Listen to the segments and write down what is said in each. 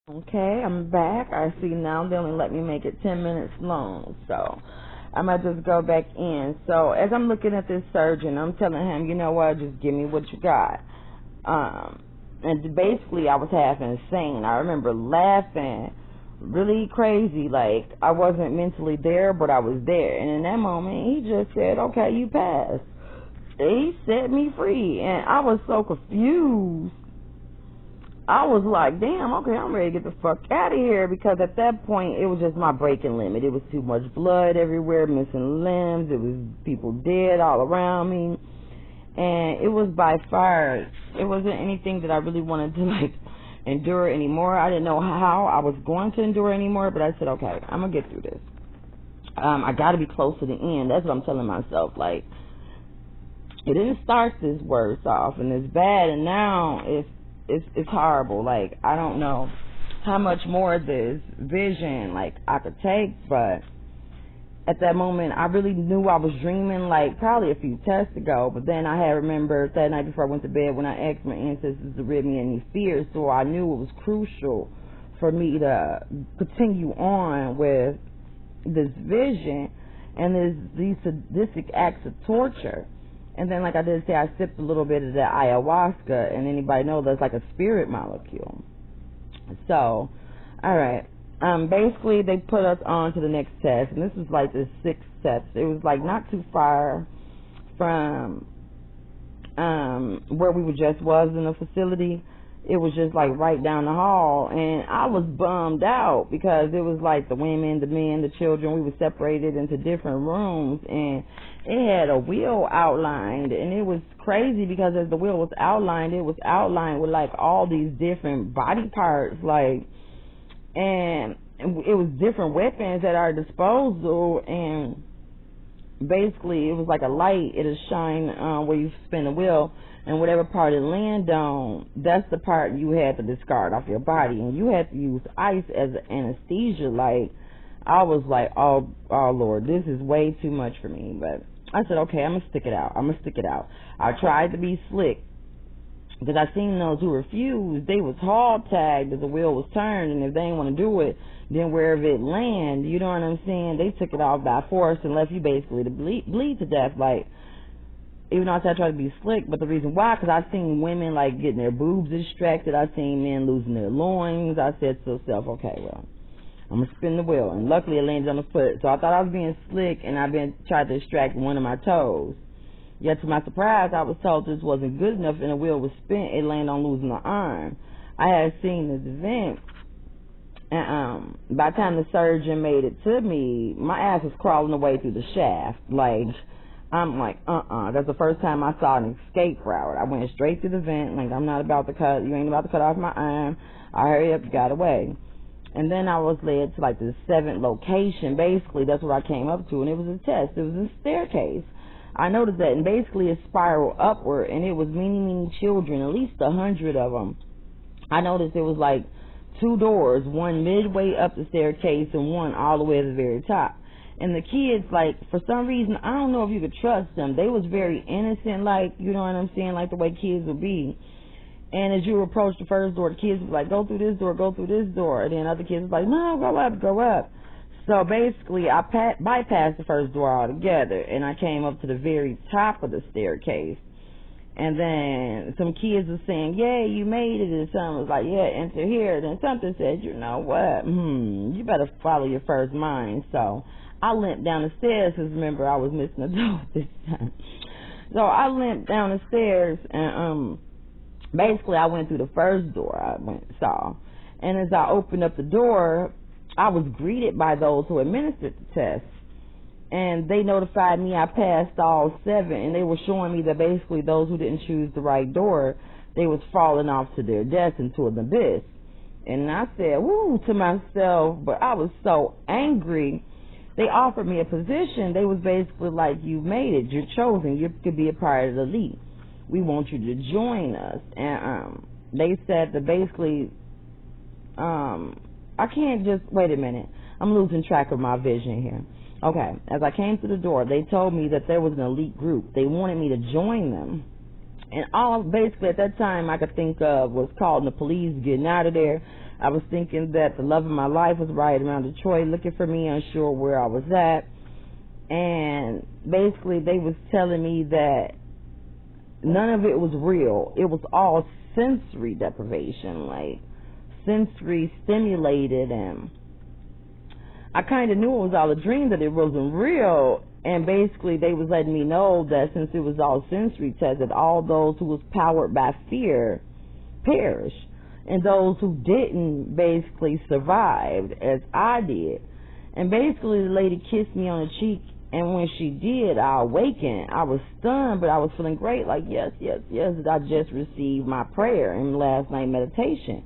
Okay, I'm back. I see now they only let me make it 10 minutes long, so I might just go back in. So as I'm looking at this surgeon, I'm telling him, you know what, just give me what you got. And basically I was half insane. I remember laughing really crazy, like I wasn't mentally there, but I was there. And in that moment, he just said, okay, you passed. He set me free, and I was so confused. I was like, damn, okay, I'm ready to get the fuck out of here, because at that point, it was just my breaking limit. It was too much blood everywhere, missing limbs, it was people dead all around me, and it was by far, it wasn't anything that I really wanted to, like, endure anymore. I didn't know how I was going to endure anymore, but I said, okay, I'm gonna get through this. I gotta be close to the end. That's what I'm telling myself, like, it didn't start this worse off, and it's bad, and now it's horrible. Like, I don't know how much more of this vision, like, I could take, but at that moment, I really knew I was dreaming, like, probably a few tests ago, but then I had remembered that night before I went to bed when I asked my ancestors to rid me of any fears, so I knew it was crucial for me to continue on with this vision and these sadistic acts of torture. And then, like I did say, I sipped a little bit of that ayahuasca, and anybody know that's like a spirit molecule. So, alright. Basically, they put us on to the next test, and this was like the 6th test. It was like not too far from where we were just was in the facility. It was just like right down the hall, and I was bummed out because it was like the women, the men, the children, we were separated into different rooms, and it had a wheel outlined, and it was crazy because as the wheel was outlined, it was outlined with like all these different body parts, like, and it was different weapons at our disposal, and basically it was like a light, it'll shine where you spin the wheel, and whatever part it land on, that's the part you had to discard off your body, and you had to use ice as an anesthesia. Like, I was like, oh Lord, this is way too much for me, but I said, okay, I'm gonna stick it out. I tried to be slick, because I seen those who refused, they was hog tagged as the wheel was turned, and if they didn't want to do it, then wherever it land, you know what I'm saying, they took it off by force and left you basically to bleed to death. Like, even though I said I tried to be slick, but the reason why, because I seen women like getting their boobs distracted, I seen men losing their loins. I said to myself, okay, well, I'm gonna spin the wheel, and luckily it landed on the foot, so I thought I was being slick, and tried to extract one of my toes. Yet to my surprise, I was told this wasn't good enough, and the wheel was spent. It landed on losing an arm. I had seen this event, and by the time the surgeon made it to me, my ass was crawling away through the shaft. Like, I'm like, that's the first time I saw an escape route. I went straight through the vent, like, I'm not about to you ain't about to cut off my arm. I hurry up, got away. And then I was led to like the 7th location. Basically, that's what I came up to, and it was a test. It was a staircase. I noticed that, and basically it spiraled upward, and it was many children, at least 100 of them. I noticed it was like 2 doors, one midway up the staircase and one all the way at the very top. And the kids, like, for some reason, I don't know if you could trust them. They was very innocent, like, you know what I'm saying, like the way kids would be. And as you approach the first door, the kids was like, go through this door, go through this door. And then other kids was like, no, go up. So basically, I bypassed the first door altogether, and I came up to the very top of the staircase. And then some kids were saying, yeah, you made it. And some was like, yeah, enter here. Then something said, you know what, you better follow your first mind. So I limped down the stairs, because remember, I was missing a door this time. So I limped down the stairs, and basically I went through the first door I saw. And as I opened up the door, I was greeted by those who administered the test, and they notified me I passed all 7, and they were showing me that basically those who didn't choose the right door, they was falling off to their death into an abyss. And I said, woo, to myself, but I was so angry. They offered me a position. They was basically like, you made it, you're chosen, you could be a part of the elite. We want you to join us. And they said that basically, I can't just, wait a minute, I'm losing track of my vision here. Okay, as I came through the door, they told me that there was an elite group. They wanted me to join them. And all basically at that time I could think of was calling the police, getting out of there. I was thinking that the love of my life was right around Detroit looking for me, unsure where I was at. And basically they was telling me that none of it was real. It was all sensory deprivation, like sensory stimulated, and I kind of knew it was all a dream, that it wasn't real. And basically they was letting me know that since it was all sensory tested, all those who was powered by fear perished, and those who didn't basically survived, as I did. And basically the lady kissed me on the cheek, and when she did, I awakened. I was stunned, but I was feeling great, like yes, I just received my prayer in last night meditation.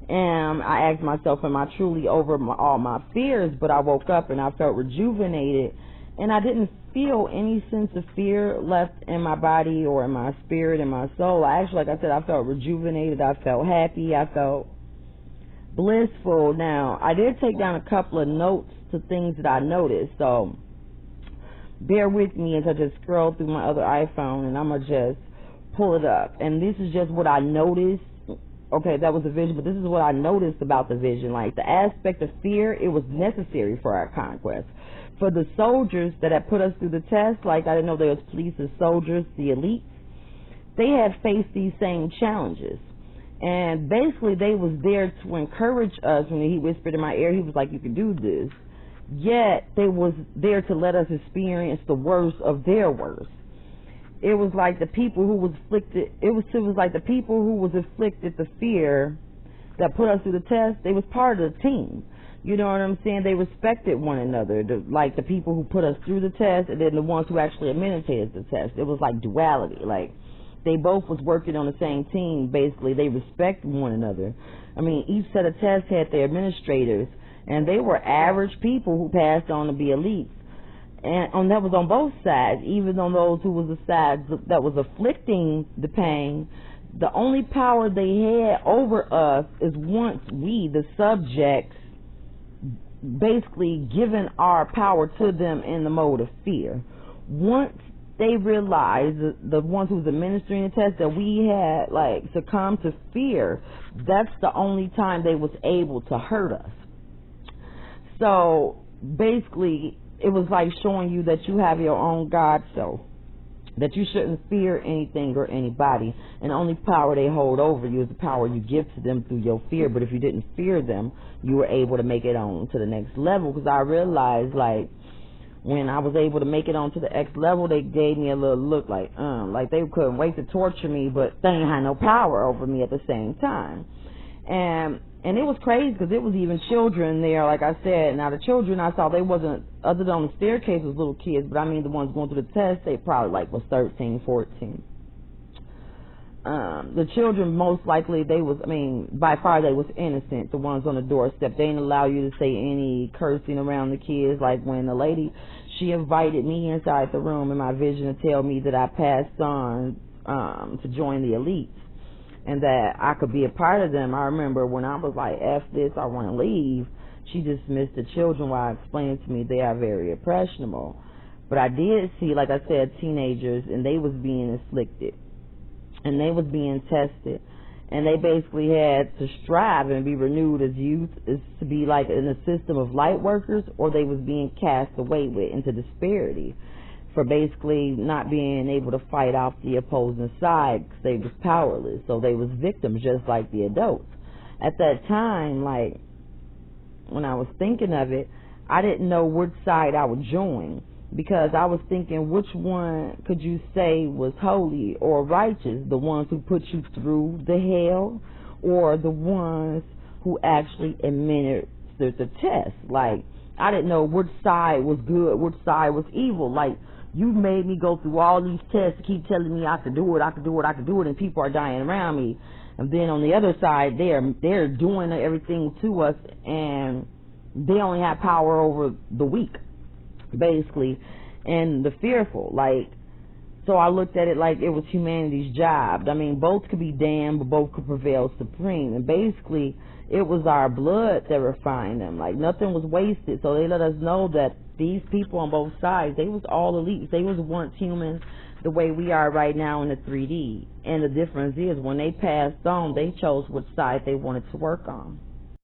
And I asked myself, am I truly over all my fears? But I woke up and I felt rejuvenated, and I didn't feel any sense of fear left in my body or in my spirit and my soul. I actually, like I said, I felt rejuvenated. I felt happy. I felt blissful. Now, I did take down a couple of notes to things that I noticed, so bear with me as I just scroll through my other iPhone, and I'm going to just pull it up. And this is just what I noticed. Okay, that was a vision, but this is what I noticed about the vision. Like, the aspect of fear, it was necessary for our conquest. For the soldiers that had put us through the test, like I didn't know there was police and soldiers, the elites, they had faced these same challenges. And basically they was there to encourage us. When he whispered in my ear, he was like, you can do this. Yet they was there to let us experience the worst of their worst. It was like the people who was afflicted, it was like the people who was afflicted the fear that put us through the test, they was part of the team. You know what I'm saying? They respected one another, like the people who put us through the test, and then the ones who actually administrated the test. It was like duality. Like, they both was working on the same team. Basically, they respect one another. I mean, each set of tests had their administrators, and they were average people who passed on to be elites. And that was on both sides. Even on those who was the side that was afflicting the pain, the only power they had over us is once we, the subjects, basically given our power to them in the mode of fear. Once they realized, the ones who was administering the test, that we had like succumbed to fear, that's the only time they was able to hurt us. So basically it was like showing you that you have your own God self, that you shouldn't fear anything or anybody, and the only power they hold over you is the power you give to them through your fear. But if you didn't fear them, you were able to make it on to the next level. Because I realized, like, when I was able to make it on to the next level, they gave me a little look like they couldn't wait to torture me, but they didn't have no power over me at the same time. And it was crazy because it was even children there, like I said. Now, the children I saw, they wasn't, other than on the staircase, was little kids, but I mean the ones going through the test, they probably like was 13, 14. The children, most likely, they was, I mean, by far they was innocent, the ones on the doorstep. They didn't allow you to say any cursing around the kids. Like when the lady, she invited me inside the room in my vision to tell me that I passed on to join the elites, and that I could be a part of them. I remember when I was like, F this, I want to leave, she dismissed the children while explaining to me they are very impressionable. But I did see, like I said, teenagers, and they was being afflicted, and they was being tested, and they basically had to strive and be renewed as youth, is to be like in a system of light workers, or they was being cast away with into disparity for basically not being able to fight off the opposing side because they was powerless. So they was victims just like the adults. At that time, like, when I was thinking of it, I didn't know which side I would join, because I was thinking, which one could you say was holy or righteous? The ones who put you through the hell, or the ones who actually administered the test? Like, I didn't know which side was good, which side was evil. Like, you made me go through all these tests to keep telling me I could do it, and people are dying around me. And then on the other side, they're doing everything to us, and they only have power over the weak, basically, and the fearful. Like, so I looked at it like it was humanity's job. I mean, both could be damned, but both could prevail supreme. And basically, it was our blood that refined them. Like, nothing was wasted. So they let us know that these people on both sides, they was all elites. They was once human the way we are right now in the 3D. And the difference is, when they passed on, they chose which side they wanted to work on.